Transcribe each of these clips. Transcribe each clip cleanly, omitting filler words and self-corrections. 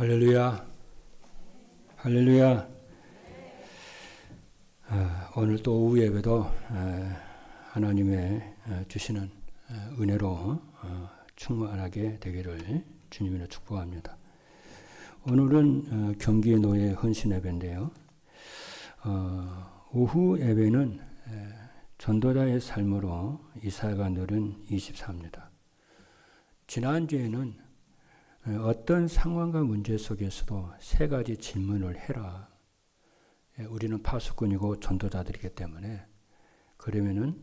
할렐루야. 할렐루야. 오늘 또 오후 예배도 하나님의 주시는 은혜로 충만하게 되기를 주님으로 축복합니다. 오늘은 경기 노예 헌신 예배인데요. 오후 예배는 전도자의 삶으로 이사야가 누린 24입니다. 지난주에는 어떤 상황과 문제 속에서도 세 가지 질문을 해라. 우리는 파수꾼이고 전도자들이기 때문에 그러면은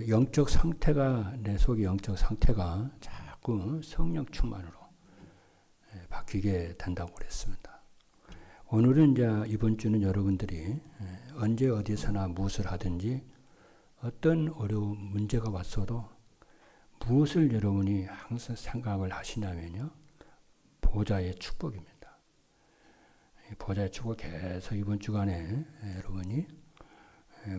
영적 상태가 내 속의 영적 상태가 자꾸 성령 충만으로 바뀌게 된다고 그랬습니다. 오늘은 이제 이번 주는 여러분들이 언제 어디서나 무엇을 하든지 어떤 어려운 문제가 왔어도 무엇을 여러분이 항상 생각을 하시냐면요. 보좌의 축복입니다. 보좌의 축복 계속 이번 주간에 여러분이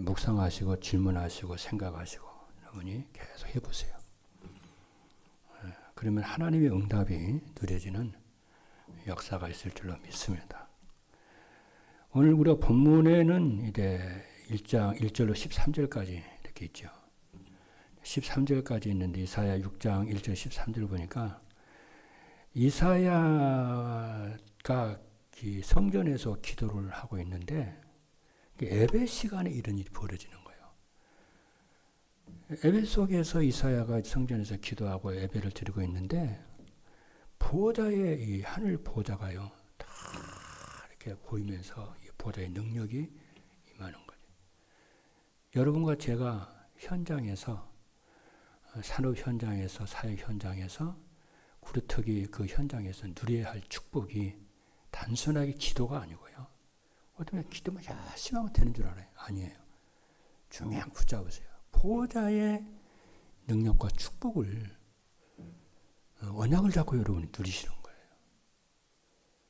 묵상하시고 질문하시고 생각하시고 여러분이 계속 해보세요. 그러면 하나님의 응답이 누려지는 역사가 있을 줄로 믿습니다. 오늘 우리가 본문에는 이제 1장 1절로 13절까지 이렇게 있죠. 13절까지 있는데 이사야 6장 1절 13절 보니까 이사야가 성전에서 기도를 하고 있는데 예배 시간에 이런 일이 벌어지는 거예요. 예배 속에서 이사야가 성전에서 기도하고 예배를 드리고 있는데 보좌의 이 하늘 보좌가요 다 이렇게 보이면서 이 보좌의 능력이 임하는 거죠. 여러분과 제가 현장에서 산업 현장에서 사회 현장에서 구루터기 그 현장에서 누려야 할 축복이 단순하게 기도가 아니고요. 어쩌면 기도만 열심히 하면 되는 줄 알아요. 아니에요. 중요한 붙잡으세요. 보좌의 능력과 축복을 언약을 잡고 여러분이 누리시는 거예요.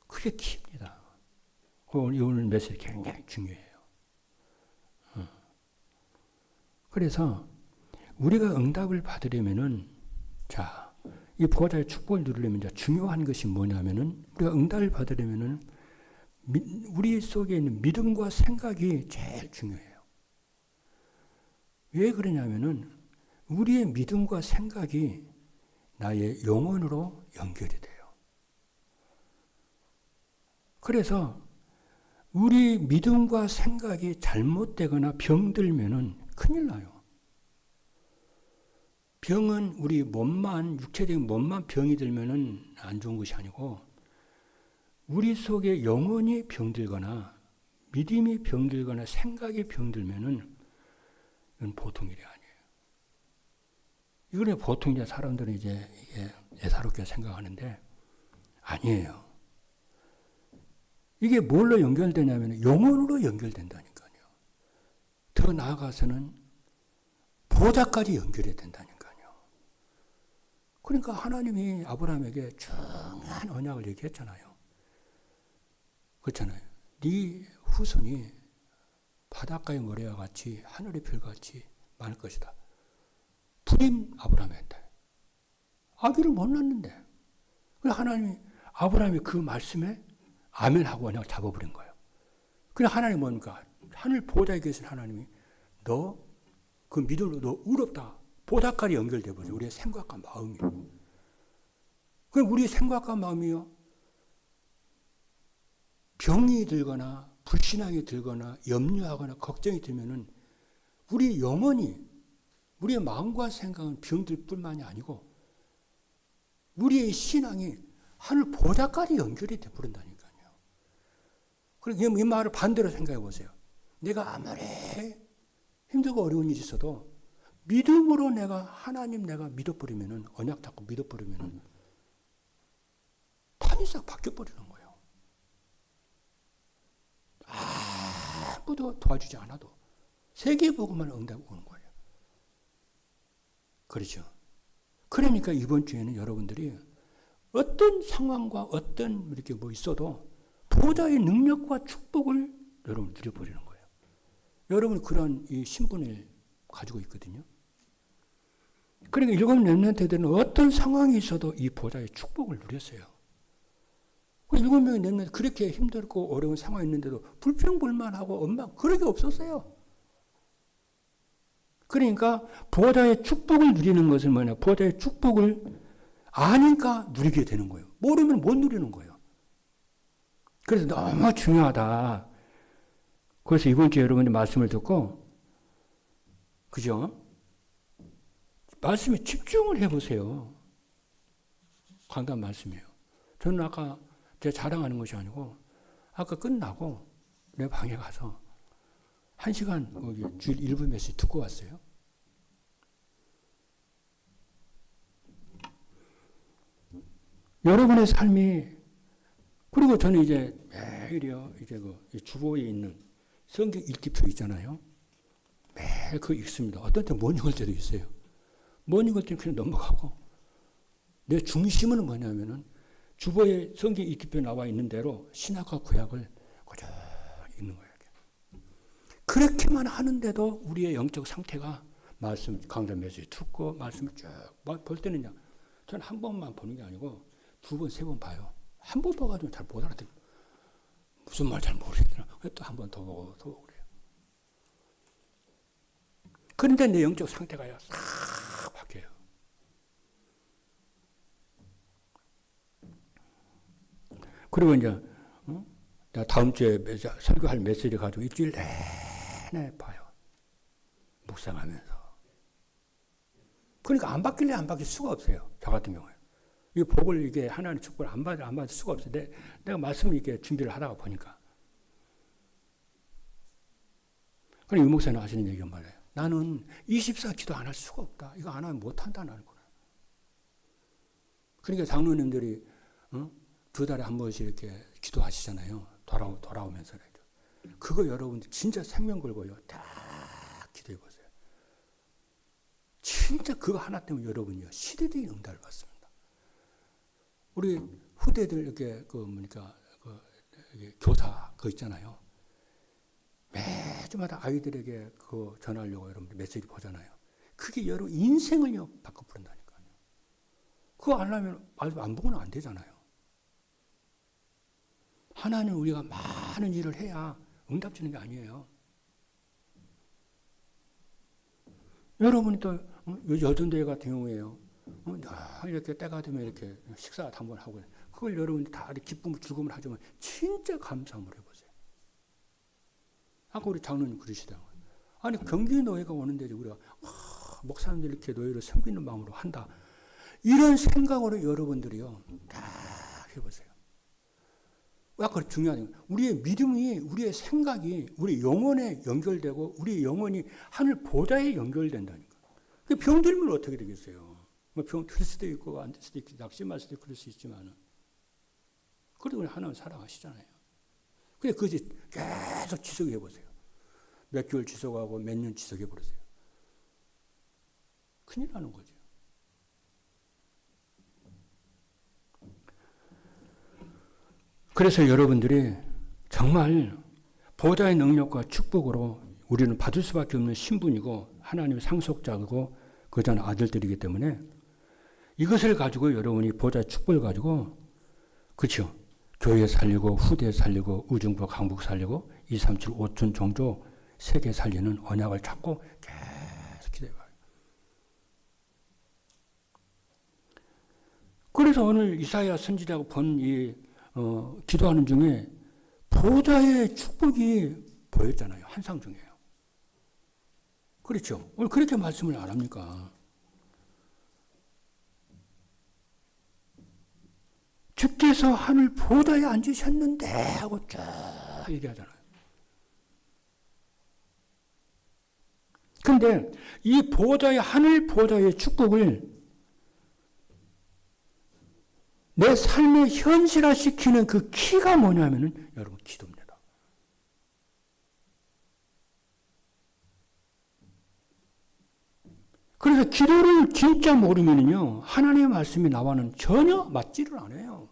그게 키입니다. 오늘 메시지 굉장히 중요해요. 그래서 우리가 응답을 받으려면은, 자, 이 보좌의 축복을 누리려면 중요한 것이 뭐냐면은, 우리가 응답을 받으려면은, 우리 속에 있는 믿음과 생각이 제일 중요해요. 왜 그러냐면은, 우리의 믿음과 생각이 나의 영혼으로 연결이 돼요. 그래서, 우리 믿음과 생각이 잘못되거나 병들면은 큰일 나요. 병은 우리 몸만, 육체적인 몸만 병이 들면은 안 좋은 것이 아니고, 우리 속에 영혼이 병들거나, 믿음이 병들거나, 생각이 병들면은, 이건 보통 일이 아니에요. 이거는 보통 이제 사람들은 이제 이게 예사롭게 생각하는데, 아니에요. 이게 뭘로 연결되냐면, 영혼으로 연결된다니까요. 더 나아가서는 보좌까지 연결이 된다니까요. 그러니까 하나님이 아브라함에게 중요한 언약을 얘기했잖아요. 그렇잖아요. 네 후손이 바닷가의 모래와 같이 하늘의 별같이 많을 것이다. 부임 아브라함한테. 아기를 못 낳는데. 그래서 하나님이 아브라함이 그 말씀에 아멘하고 언약을 잡아버린 거예요. 그래서 하나님이 뭡니까? 하늘 보좌에 계신 하나님이 너 그 믿음으로 너 의롭다. 보좌까지 연결돼 버려. 우리의 생각과 마음이. 그럼 우리의 생각과 마음이요. 병이 들거나 불신앙이 들거나 염려하거나 걱정이 들면은 우리 영혼이 우리의 마음과 생각은 병들 뿐만이 아니고 우리의 신앙이 하늘 보좌까지 연결이 돼 버린다니까요. 그리고 이 말을 반대로 생각해 보세요. 내가 아무리 힘들고 어려운 일이 있어도 믿음으로 내가 하나님 내가 믿어버리면은 언약 잡고 믿어버리면은 판이 싹 바뀌어버리는 거예요. 아무도 도와주지 않아도 세계복음만 응답이 오는 거예요. 그렇죠. 그러니까 이번 주에는 여러분들이 어떤 상황과 어떤 이렇게 뭐 있어도 보좌의 능력과 축복을 여러분 누려버리는 거예요. 여러분 그런 이 신분을 가지고 있거든요. 그러니까 일곱 렘넌트들은 어떤 상황이 있어도 이 보좌의 축복을 누렸어요. 그 7명이 내면 그렇게 힘들고 어려운 상황이 있는데도 불평불만하고 엄마 그런 게 없었어요. 그러니까 보호자의 축복을 누리는 것은 뭐냐? 보호자의 축복을 아니까 누리게 되는 거예요. 모르면 못 누리는 거예요. 그래서 너무 중요하다. 그래서 이번 주에 여러분이 말씀을 듣고, 그죠? 말씀에 집중을 해보세요. 강단 말씀이에요. 저는 아까 제가 자랑하는 것이 아니고, 아까 끝나고 내 방에 가서 1시간 주일 1분 메시지 듣고 왔어요. 여러분의 삶이, 그리고 저는 이제 매일이요, 이제 그 주보에 있는 성경 읽기표 있잖아요. 매일 그거 읽습니다. 어떤 때 못 읽을 때도 있어요. 못 읽을 때는 그냥 넘어가고, 내 중심은 뭐냐면은 주보에 성경 읽기표 나와 있는 대로 신약과 구약을 그저 읽는 거예요. 그렇게만 하는데도 우리의 영적 상태가 말씀, 강좌 메시지 듣고 말씀을 쭉 볼 때는요, 저는 한 번만 보는 게 아니고 2번, 3번 봐요. 한 번 봐가지고 잘 못 알아듣고 무슨 말 잘 모르겠더라. 또 한 번 더 보고 더 보고 그래요. 그런데 내 영적 상태가요, 싹 바뀌어요. 그리고 이제 내가 다음 주에 설교할 메시지 가지고 일주일 내내 봐요. 묵상하면서. 그러니까 안 바뀔래 안 바뀔 수가 없어요. 저 같은 경우에. 이 복을 이게 하나님의 축복을 안 받을 수가 없어요. 내가 말씀을 이렇게 준비를 하다가 보니까. 그럼 유 목사님 하시는 얘기가 말이에요. 나는 24 기도 안 할 수가 없다. 이거 안 하면 못 한다는 거예요. 그러니까 장로님들이 2달에 한 번씩 이렇게 기도하시잖아요. 돌아오면서. 그거 여러분 진짜 생명 걸고요. 다 기도해 보세요. 진짜 그거 하나 때문에 여러분이요. 시대적인 응답을 받습니다. 우리 후대들 이렇게 교사 그거 있잖아요. 매주마다 아이들에게 그거 전하려고 여러분들 메시지 보잖아요. 그게 여러분 인생을요 바꿔버린다니까요. 그거 안 하면 안 보고는 안 되잖아요. 하나는 우리가 많은 일을 해야 응답 주는 게 아니에요. 여러분이 또 여전대회 같은 경우에요. 이렇게 때가 되면 이렇게 식사 한번 하고 그걸 여러분이 다 기쁨을 즐거움을 하지만 진짜 감사함을 해보세요. 아까 우리 장로님 그러시더라고요. 아니 경기 노예가 오는데 우리가 목사님들 이렇게 노예를 섬기는 마음으로 한다. 이런 생각으로 여러분들이요 다 해보세요. 아까 중요한 건 우리의 믿음이 우리의 생각이 우리 영혼에 연결되고 우리 영혼이 하늘 보좌에 연결된다니까. 병 들면 어떻게 되겠어요? 병 들 수도 있고 안 들 수도 있고 낙심할 수도 있고 그럴 수 있지만은 그래도 우리 하나님 사랑하시잖아요. 근데 그것이 계속 지속해 보세요. 몇 개월 지속하고 몇 년 지속해 버리세요. 큰일 나는 거죠. 그래서 여러분들이 정말 보좌의 능력과 축복으로 우리는 받을 수밖에 없는 신분이고 하나님의 상속자고 그자는 아들들이기 때문에 이것을 가지고 여러분이 보좌의 축복을 가지고 그렇죠. 교회 살리고 후대 살리고 의중부 강북 살리고 237 5천 종조 세계 살리는 언약을 잡고 계속 기도해봐요. 그래서 오늘 이사야 선지자가 본 이 기도하는 중에 보좌의 축복이 보였잖아요. 환상 중에요. 그렇죠. 오늘 그렇게 말씀을 안 합니까? 주께서 하늘 보좌에 앉으셨는데 하고 쫙 얘기하잖아요. 그런데 이 보좌의 하늘 보좌의 축복을 내 삶에 현실화시키는 그 키가 뭐냐면은 여러분 기도입니다. 그래서 기도를 진짜 모르면요 하나님의 말씀이 나와는 전혀 맞지를 않아요.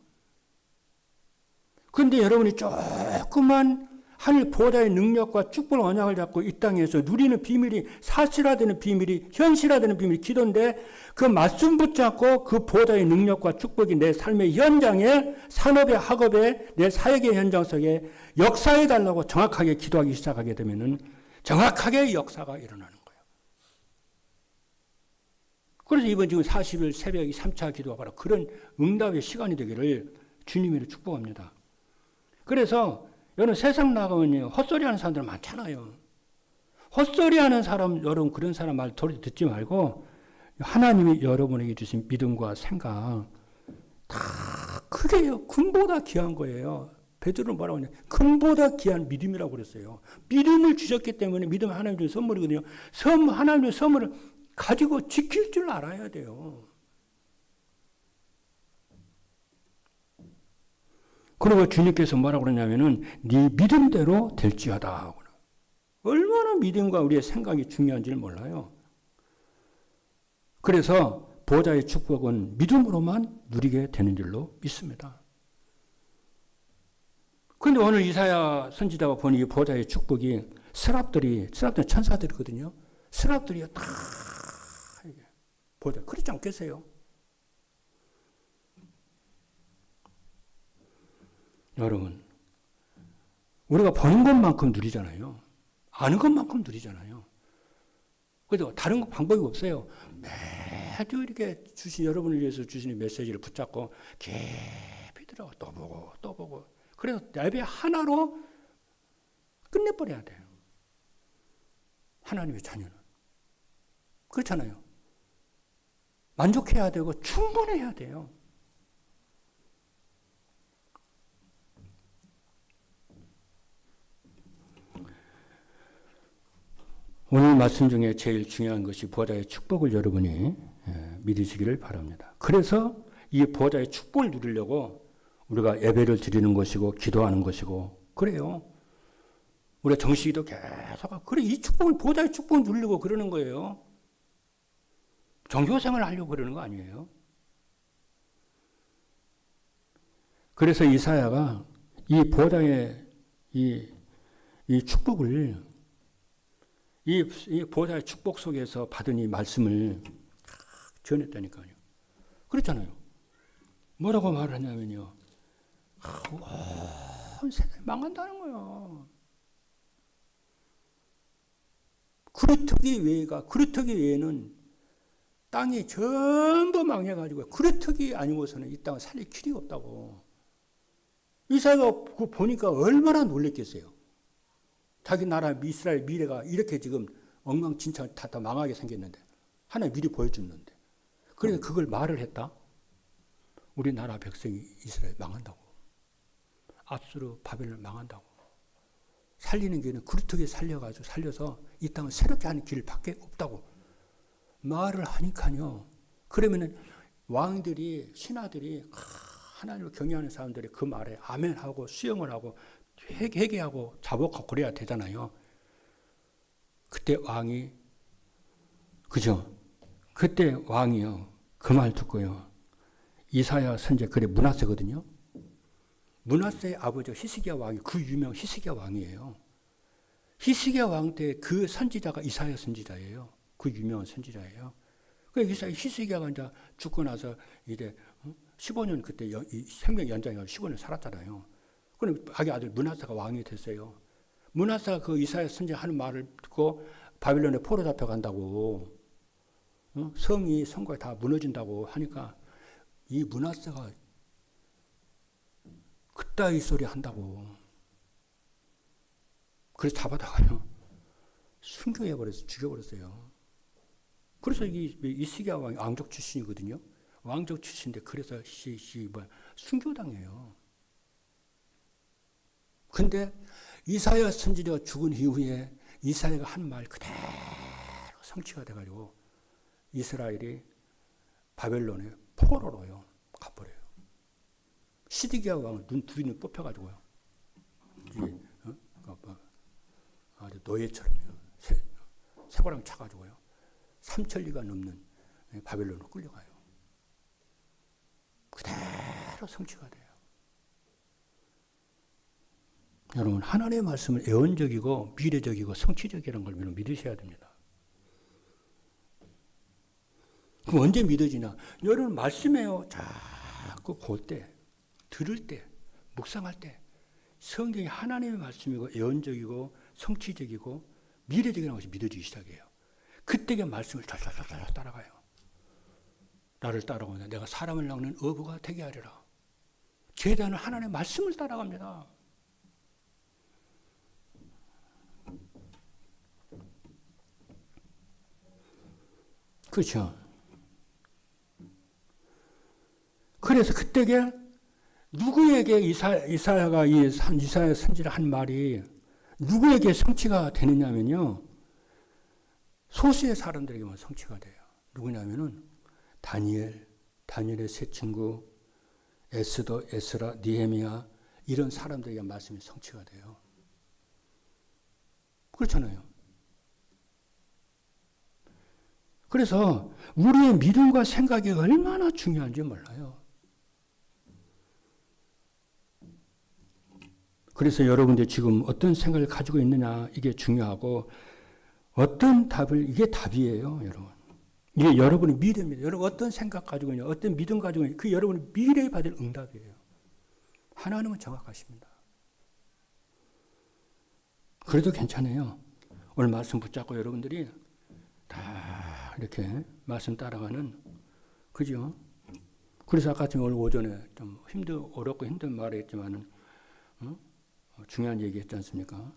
그런데 여러분이 조금만 하늘 보호자의 능력과 축복을 언약을 잡고 이 땅에서 누리는 비밀이 사실화되는 비밀이 현실화되는 비밀이 기도인데 그 말씀 붙잡고 그 보호자의 능력과 축복이 내 삶의 현장에 산업의 학업에 내 사역의 현장 속에 역사해 달라고 정확하게 기도하기 시작하게 되면은 정확하게 역사가 일어나는 거예요. 그래서 이번 지금 40일 새벽 3차 기도가 바로 그런 응답의 시간이 되기를 주님으로 축복합니다. 그래서 여러분 세상 나가면 헛소리 하는 사람들 많잖아요. 헛소리 하는 사람, 여러분 그런 사람 말 도리 듣지 말고 하나님이 여러분에게 주신 믿음과 생각 다 크게요. 금보다 귀한 거예요. 베드로는 뭐라고 하냐? 금보다 귀한 믿음이라고 그랬어요. 믿음을 주셨기 때문에 믿음은 하나님 주신 선물이거든요. 하나님의 선물을 가지고 지킬 줄 알아야 돼요. 그리고 주님께서 뭐라고 그러냐면은 네 믿음대로 될지어다. 얼마나 믿음과 우리의 생각이 중요한지를 몰라요. 그래서 보호자의 축복은 믿음으로만 누리게 되는 줄로 믿습니다. 그런데 오늘 이사야 선지자가 보니 이 보호자의 축복이 스랍들은 천사들이거든요. 스랍들이 다 보호자 그렇지 않겠어요? 여러분, 우리가 보는 것만큼 누리잖아요. 아는 것만큼 누리잖아요. 그래서 다른 방법이 없어요. 매주 이렇게 여러분을 위해서 주시는 메시지를 붙잡고 깊이 들어가 또 보고 또 보고. 그래서 예배 하나로 끝내버려야 돼요. 하나님의 자녀는. 그렇잖아요. 만족해야 되고 충분해야 돼요. 오늘 말씀 중에 제일 중요한 것이 보호자의 축복을 여러분이 믿으시기를 바랍니다. 그래서 이 보호자의 축복을 누리려고 우리가 예배를 드리는 것이고 기도하는 것이고 그래요. 우리가 정식기도 계속 그래 이 축복을 보호자의 축복을 누리려고 그러는 거예요. 종교생활을 하려고 그러는 거 아니에요. 그래서 이사야가 이 보호자의 이 축복을 이 보호자의 축복 속에서 받은 이 말씀을 전했다니까요. 그렇잖아요. 뭐라고 말을 하냐면요. 세상이 망한다는 거예요. 그루터기 외에는 땅이 전부 망해가지고 그루터기 아니고서는 이 땅을 살릴 길이 없다고. 이사야가 보니까 얼마나 놀랬겠어요. 자기 나라 이스라엘 미래가 이렇게 지금 엉망진창 다 망하게 생겼는데 하나님 미리 보여줬는데 그래서 그걸 말을 했다. 우리나라 백성이 이스라엘 망한다고. 압수르 바벨론 망한다고. 살리는 길은 그루터기 살려서 이 땅을 새롭게 하는 길밖에 없다고 말을 하니까요. 그러면은 왕들이 신하들이 하나님을 경외하는 사람들이 그 말에 아멘하고 수용을 하고 회개하고 자복하고 그래야 되잖아요. 그때 왕이 그죠? 그때 왕이요. 그 말 듣고요. 이사야 선지자 그래 므낫세거든요. 므낫세의 아버지 히스기야 왕이 그 유명 히스기야 왕이에요. 히스기야 왕 때 그 선지자가 이사야 선지자예요. 그 유명한 선지자예요. 그 히스기야가 이제 죽고 나서 이제 15년 그때 생명 연장해서 15년 살았잖아요. 그럼 자기 아들 므낫세가 왕이 됐어요. 므낫세가 그 이사야 선지자 하는 말을 듣고 바빌론에 포로 잡혀간다고 성이 성곽이 다 무너진다고 하니까 이 므낫세가 그따위 소리 한다고. 그래서 잡아다가요. 순교해버려서 죽여버렸어요. 그래서 이 히스기야 왕이 왕족 출신이거든요. 왕족 출신인데 그래서 순교당해요. 근데 이사야 선지자가 죽은 이후에 이사야가 한 말 그대로 성취가 돼가지고 이스라엘이 바벨론에 포로로요 가버려요. 시드기야 왕은 두 눈이 뽑혀가지고요. 아주 노예처럼요. 쇠고랑 차가지고요. 3천리가 넘는 바벨론으로 끌려가요. 그대로 성취가 돼요. 여러분, 하나님의 말씀은 예언적이고 미래적이고 성취적이라는 걸 믿으셔야 됩니다. 그럼 언제 믿어지냐? 여러분 말씀에요. 자꾸 볼 때, 들을 때, 묵상할 때 성경이 하나님의 말씀이고 예언적이고 성취적이고 미래적이라는 것이 믿어지기 시작해요. 그때 그 말씀을 잘 따라가요. 나를 따라오면 내가 사람을 낚는 어부가 되게 하리라. 제자는 하나님의 말씀을 따라갑니다. 그렇죠. 그래서 그때게 누구에게 이사야가 이사야 선지를 한 말이 누구에게 성취가 되느냐면요. 소수의 사람들에게만 성취가 돼요. 누구냐면은 다니엘의 세 친구, 에스라, 니헤미야 이런 사람들에게 말씀이 성취가 돼요. 그렇잖아요. 그래서 우리의 믿음과 생각이 얼마나 중요한지 몰라요. 그래서 여러분들 지금 어떤 생각을 가지고 있느냐 이게 중요하고 어떤 답을 이게 답이에요, 여러분. 이게 여러분의 미래입니다. 여러분 어떤 생각 가지고 있냐, 어떤 믿음 가지고 있냐, 그 여러분의 미래에 받을 응답이에요. 하나님은 정확하십니다. 그래도 괜찮아요. 오늘 말씀 붙잡고 여러분들이 다 이렇게 말씀 따라가는, 그죠? 그래서 아까 오늘 오전에 좀 어렵고 힘든 말을 했지만은, 중요한 얘기 했지 않습니까?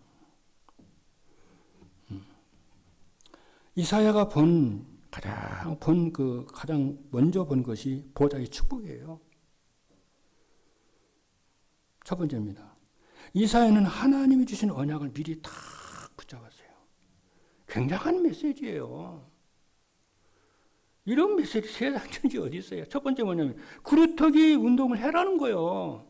이사야가 가장 먼저 본 것이 보좌의 축복이에요. 첫 번째입니다. 이사야는 하나님이 주신 언약을 미리 다 붙잡았어요. 굉장한 메시지예요. 이런 메시지 세상 천지 어디 있어요? 첫 번째 뭐냐면 그루터기 운동을 해라는 거예요.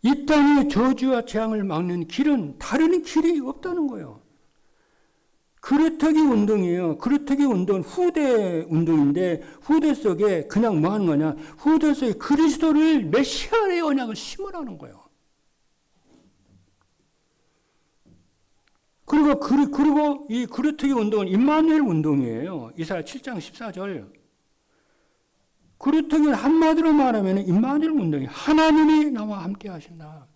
이 땅의 저주와 재앙을 막는 길은 다른 길이 없다는 거예요. 그루터기 운동이에요. 그루터기 운동은 후대 운동인데 후대 속에 그냥 뭐 하는 거냐? 후대 속에 그리스도를 메시아의 언약을 심으라는 거예요. 그리고 이 그루터기 운동은 임마누엘 운동이에요. 이사야 7장 14절. 그루터기는 한마디로 말하면 임마누엘 운동이 하나님이 나와 함께 하신다.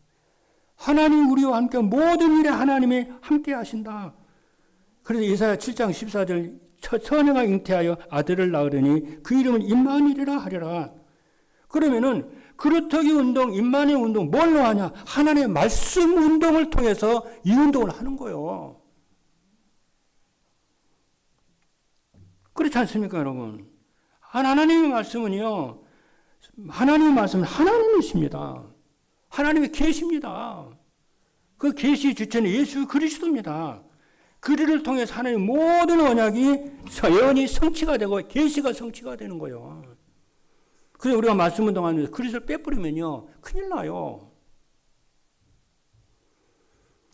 하나님 우리와 함께 모든 일에 하나님이 함께 하신다. 그래서 이사야 7장 14절 처녀가 잉태하여 아들을 낳으려니 그 이름은 임마누엘이라 하리라. 그러면은 그루터기 운동, 임마누엘 운동 뭘로 하냐? 하나님의 말씀 운동을 통해서 이 운동을 하는 거예요. 그렇지 않습니까, 여러분? 하나님의 말씀은요, 하나님의 말씀은 하나님이십니다. 하나님의 계시입니다. 그 계시의 주체는 예수 그리스도입니다. 그리를 통해서 하나님의 모든 언약이 예언이 성취가 되고 계시가 성취가 되는 거예요. 그래서 우리가 말씀 운동하면서 그리스도를 빼버리면요, 큰일 나요.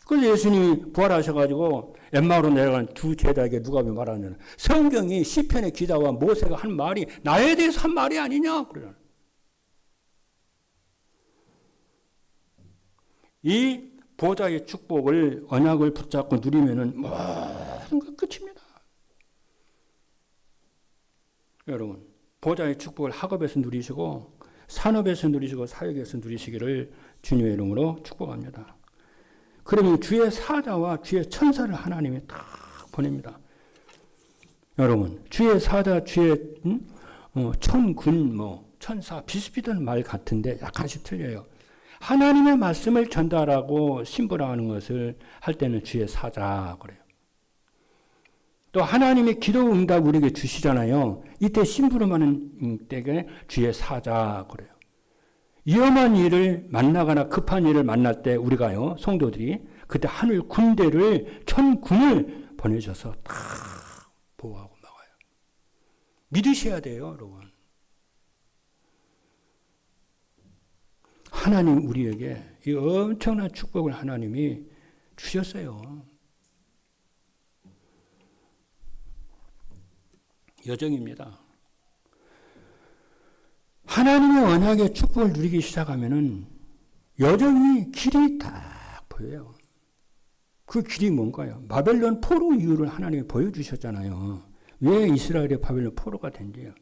그래서 예수님이 부활하셔가지고 엠마오로 내려간 두 제자에게 누가 말하냐면 성경이 시편의 기자와 모세가 한 말이 나에 대해서 한 말이 아니냐 그래요. 이 보좌의 축복을 언약을 붙잡고 누리면은 모든 것 끝입니다. 여러분 보좌의 축복을 학업에서 누리시고 산업에서 누리시고 사역에서 누리시기를 주님의 이름으로 축복합니다. 그러면 주의 사자와 주의 천사를 하나님이 다 보냅니다. 여러분, 주의 사자, 주의 천군, 천사 비슷비슷한 말 같은데 약간씩 틀려요. 하나님의 말씀을 전달하고 심부라하는 것을 할 때는 주의 사자 그래요. 또 하나님의 기도 응답 우리에게 주시잖아요. 이때 심부름하는 때에 주의 사자 그래요. 위험한 일을 만나거나 급한 일을 만날 때 우리가요, 성도들이 그때 하늘 군대를 천군을 보내셔서 다 보호하고 막아요. 믿으셔야 돼요, 여러분. 하나님 우리에게 이 엄청난 축복을 하나님이 주셨어요. 여정입니다. 하나님의 언약의 축복을 누리기 시작하면은 여전히 길이 딱 보여요. 그 길이 뭔가요? 바벨론 포로 이유를 하나님이 보여주셨잖아요. 왜 이스라엘이 바벨론 포로가 된지요?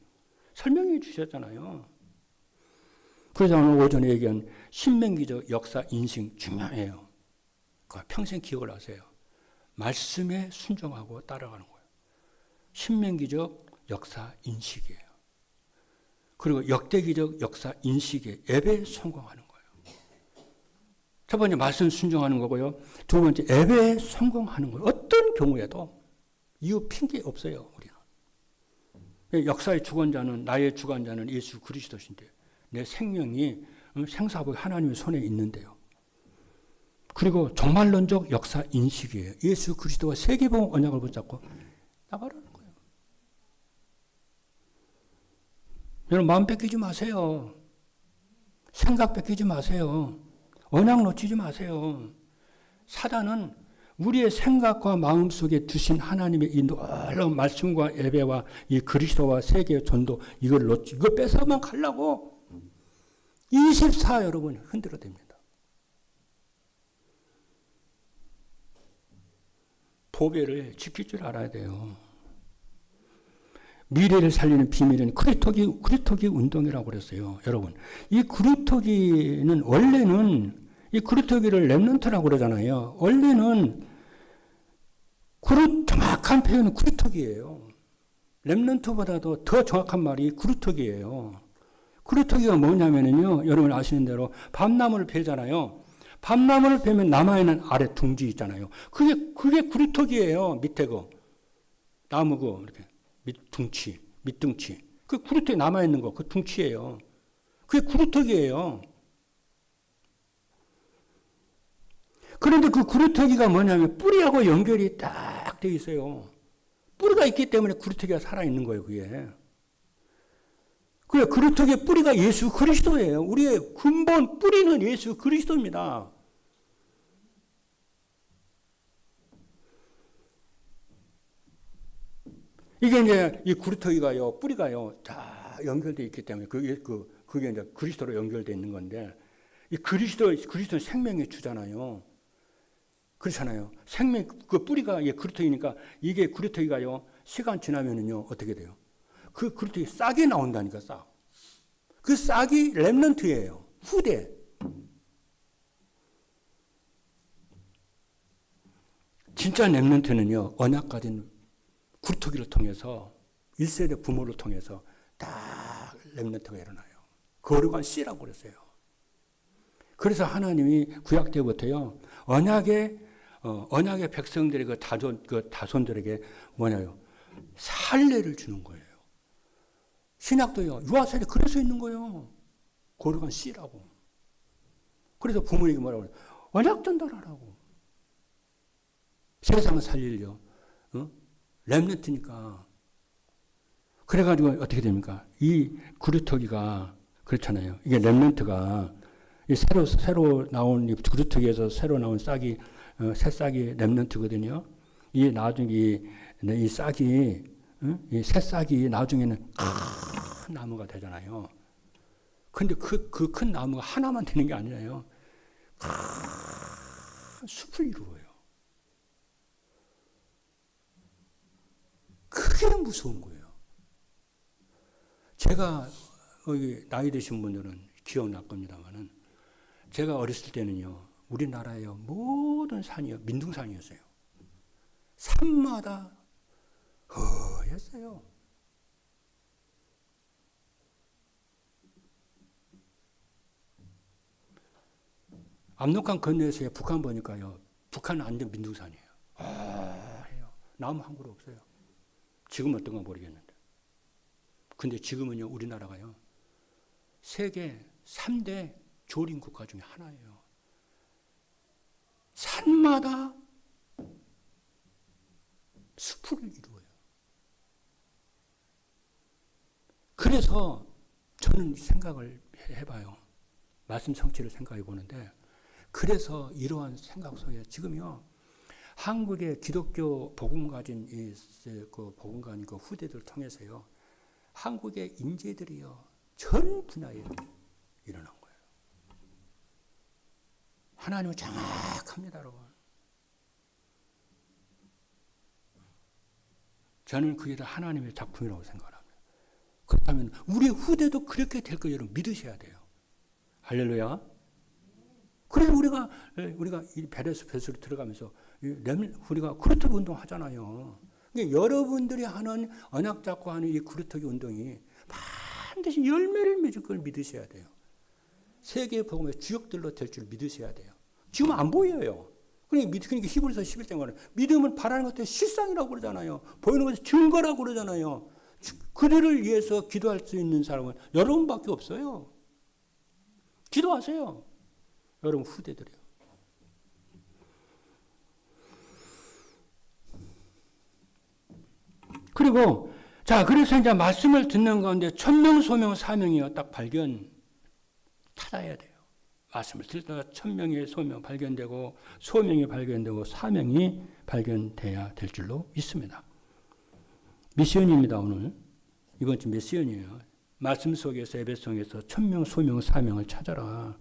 설명해 주셨잖아요. 그래서 오늘 오전에 얘기한 신명기적 역사 인식 중요해요. 평생 기억을 하세요. 말씀에 순종하고 따라가는 거예요. 신명기적 역사 인식이에요. 그리고 역대기적 역사 인식에 예배에 성공하는 거예요. 첫 번째 말씀 순종하는 거고요. 두 번째 예배에 성공하는 거예요. 어떤 경우에도 이유 핑계 없어요. 우리는. 역사의 주관자는 나의 주관자는 예수 그리스도신데 내 생명이 생사하고 하나님의 손에 있는데요. 그리고 종말론적 역사 인식이에요. 예수 그리스도와 세계복음 언약을 붙잡고 나가라는 거예요. 여러분 마음 뺏기지 마세요. 생각 뺏기지 마세요. 언약 놓치지 마세요. 사단은 우리의 생각과 마음 속에 두신 하나님의 이 놀라운 말씀과 예배와 이 그리스도와 세계의 전도 이걸 뺏어만 가려고 24 여러분 흔들어댑니다. 보배를 지킬 줄 알아야 돼요. 미래를 살리는 비밀은 구리토기 운동이라고 그랬어요. 여러분, 이 구리토기는 원래는 이 구리토기를 렘넌트라고 그러잖아요. 원래는 정확한 표현은 구리토기예요. 렘넌트보다도 더 정확한 말이 구리토기예요. 구리토기가 뭐냐면요, 여러분 아시는 대로 밤나무를 베잖아요. 밤나무를 베면 남아있는 아래 둥지 있잖아요. 그게 구리토기예요. 밑에 거 나무고 이렇게. 밑둥치. 그 구루터기 남아있는 거, 그 둥치예요. 그게 구루터기예요. 그런데 그 구루터기가 뭐냐면 뿌리하고 연결이 딱 되어 있어요. 뿌리가 있기 때문에 구루터기가 살아있는 거예요, 그게. 그 구루터기의 뿌리가 예수 그리스도예요. 우리의 근본 뿌리는 예수 그리스도입니다. 이게 이제 이 구루터기가요, 뿌리가요, 다 연결되어 있기 때문에 그게 이제 그리스도로 연결되어 있는 건데, 이 그리스도는 생명의 주잖아요. 그렇잖아요. 그 뿌리가 구루터기니까 이게 구루터기가요, 시간 지나면은요, 어떻게 돼요? 그 구루터기 싹이 나온다니까, 싹. 그 싹이 렘넌트예요. 후대. 진짜 렘넌트는요, 언약 가진 구루터기를 통해서 1세대 부모를 통해서 딱 렘넌트가 일어나요. 거룩한 씨라고 그랬어요. 그래서 하나님이 구약 때부터요, 언약의 백성들의 그 다손들에게 뭐냐요? 할례를 주는 거예요. 신약도요, 유아세례 그래서 있는 거예요. 거룩한 씨라고. 그래서 부모에게 뭐라고 그래요? 언약 전달하라고. 세상을 살리려. 렘넌트니까. 그래가지고 어떻게 됩니까? 이 구루터기가 그렇잖아요. 이게 렘넌트가 새로 나온 이 구루터기에서 새로 나온 싹이 새싹이 렘넌트거든요. 이 나중에 이 싹이 이 새싹이 나중에는 큰 나무가 되잖아요. 근데 그 큰 나무가 하나만 되는 게 아니라요. 큰 숲을 이루어요. 그게 무서운 거예요. 제가 여기 나이 드신 분들은 기억날 겁니다만은 제가 어렸을 때는요, 우리나라의 모든 산이요, 민둥산이었어요. 산마다 허였어요. 압록강 건너에서 북한 보니까요, 북한은 완전 민둥산이에요. 해요. 나무 한 그루 없어요. 지금은 어떤가 모르겠는데. 근데 지금은요, 우리나라가요, 세계 3대 조림 국가 중에 하나예요. 산마다 숲을 이루어요. 그래서 저는 생각을 해봐요. 말씀 성취를 생각해 보는데, 그래서 이러한 생각 속에 지금요, 한국의 기독교 복음 가진 그 복음 가진 그 후대들 통해서요, 한국의 인재들이요, 전 분야에 일어난 거예요. 하나님은 정확합니다, 여러분. 저는 그게 다 하나님의 작품이라고 생각합니다. 그렇다면 우리 후대도 그렇게 될 거 여러분 믿으셔야 돼요. 할렐루야. 그래서 우리가 이 베레스 뱃으로 들어가면서 우리가 구르트기 운동 하잖아요. 그러니까 여러분들이 하는 언약 잡고 하는 이 구르트기 운동이 반드시 열매를 맺을 걸 믿으셔야 돼요. 세계 복음의 주역들로 될 줄 믿으셔야 돼요. 지금 안 보여요. 그러니까 히브리서 11장 말은 믿음은 바라는 것들의 실상이라고 그러잖아요. 보이는 것의 증거라고 그러잖아요. 그들을 위해서 기도할 수 있는 사람은 여러분밖에 없어요. 기도하세요. 여러분 후대들이요. 그리고 그래서 이제 말씀을 듣는 가운데 천명, 소명, 사명이요 딱 찾아야 돼요. 말씀을 듣다가 천명의 소명 발견되고 소명이 발견되고 사명이 발견돼야 될 줄로 믿습니다. 미션입니다. 오늘 이번 주 미션이에요. 말씀 속에서 예배송에서 천명, 소명, 사명을 찾아라.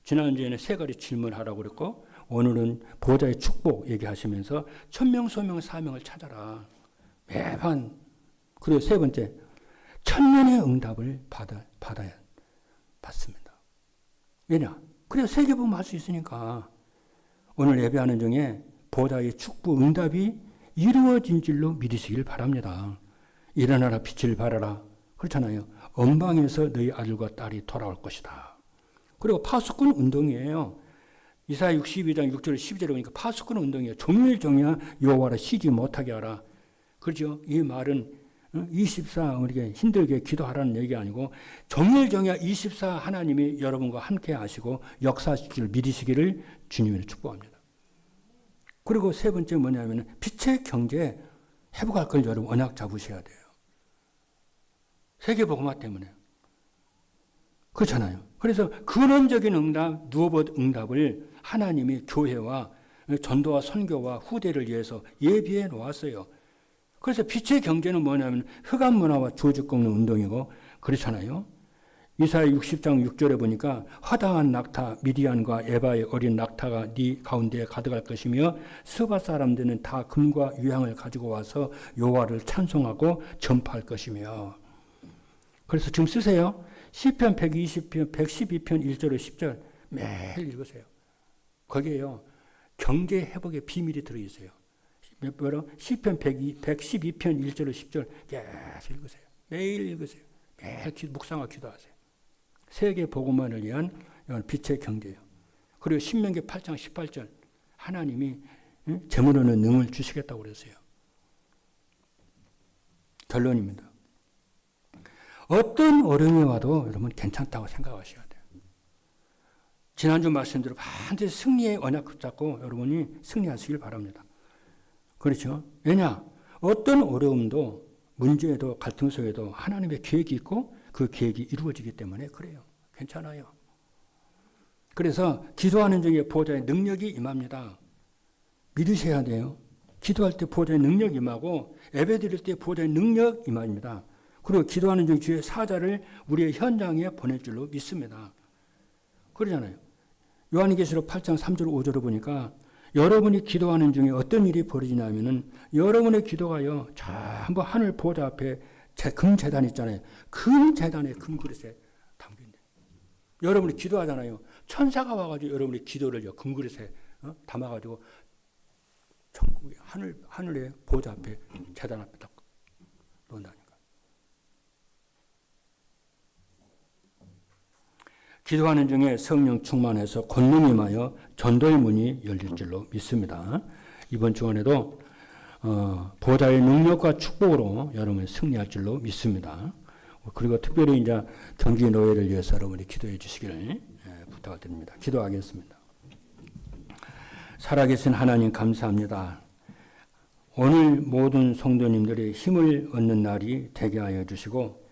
지난주에는 세 가지 질문하라고 그랬고 오늘은 보호자의 축복 얘기하시면서 천명, 소명, 사명을 찾아라. 매번. 그리고 세 번째, 천년의 응답을 받습니다. 왜냐? 그래야 세계복음 할 수 있으니까. 오늘 예배하는 중에 보호자의 축복, 응답이 이루어진 줄로 믿으시길 바랍니다. 일어나라 빛을 발하라. 그렇잖아요. 언방에서 너희 아들과 딸이 돌아올 것이다. 그리고 파수꾼 운동이에요. 이사야 62장 6절 12절에 보니까 파수꾼 운동이에요. 종일종일 여호와를 쉬지 못하게 하라. 그렇죠? 이 말은 24 우리가 힘들게 기도하라는 얘기 아니고 종일종일 24 하나님이 여러분과 함께 하시고 역사하실 믿으시기를 주님으로 축복합니다. 그리고 세 번째 뭐냐면 빛의 경제 회복할 걸 여러분 언약 잡으셔야 돼요. 세계복음화 때문에. 그렇잖아요. 그래서 근원적인 응답, 누어봇 응답을 하나님이 교회와 전도와 선교와 후대를 위해서 예비해 놓았어요. 그래서 빛의 경제는 뭐냐면 흑암 문화와 주어질 꺾는 운동이고 그렇잖아요. 이사야 60장 6절에 보니까 허다한 낙타 미디안과 에바의 어린 낙타가 네 가운데에 가득할 것이며 스바 사람들은 다 금과 유향을 가지고 와서 여호와를 찬송하고 전파할 것이며. 그래서 지금 쓰세요. 시편 120편 112편 1절에 10절 매일 읽으세요. 거기에요. 경제 회복의 비밀이 들어있어요. 시편 112편 1절에 10절 계속 읽으세요. 매일 읽으세요. 매일 묵상하고 기도하세요. 세계 복음만을 위한 빛의 경제예요. 그리고 신명기 8장 18절 하나님이 재물로는 능을 주시겠다고 그랬어요. 결론입니다. 어떤 어려움이 와도 여러분 괜찮다고 생각하셔야 돼요. 지난주 말씀대로 반드시 승리의 언약 잡고 여러분이 승리하시길 바랍니다. 그렇죠? 왜냐? 어떤 어려움도 문제에도 갈등 속에도 하나님의 계획이 있고 그 계획이 이루어지기 때문에 그래요. 괜찮아요. 그래서 기도하는 중에 보호자의 능력이 임합니다. 믿으셔야 돼요. 기도할 때 보호자의 능력이 임하고 예배 드릴 때 보호자의 능력 임합니다. 그리고 기도하는 중 주의 사자를 우리의 현장에 보낼 줄로 믿습니다. 그러잖아요. 요한계시록 8장 3절 5절을 보니까 여러분이 기도하는 중에 어떤 일이 벌어지냐면은 여러분의 기도가요. 전부 하늘 보호자 앞에 금재단 있잖아요. 금재단에 금그릇에 담긴대. 여러분이 기도하잖아요. 천사가 와가지고 여러분의 기도를 금그릇에 담아가지고 천국의 하늘의 보호자 앞에 재단 앞에 딱 놓는다니까. 기도하는 중에 성령 충만해서 권능이 임하여 전도의 문이 열릴 줄로 믿습니다. 이번 주간에도 보호자의 능력과 축복으로 여러분이 승리할 줄로 믿습니다. 그리고 특별히 이제 경기 노예를 위해서 여러분이 기도해 주시기를 부탁드립니다. 기도하겠습니다. 살아계신 하나님 감사합니다. 오늘 모든 성도님들이 힘을 얻는 날이 되게 하여 주시고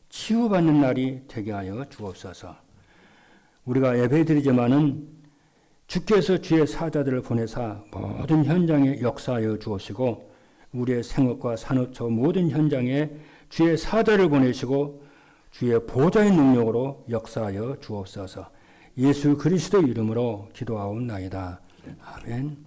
치유받는 날이 되게 하여 주옵소서. 우리가 예배드리지만은 주께서 주의 사자들을 보내사 모든 현장에 역사하여 주옵시고 우리의 생업과 산업처 모든 현장에 주의 사자를 보내시고 주의 보좌의 능력으로 역사하여 주옵소서. 예수 그리스도의 이름으로 기도하옵나이다. 아멘.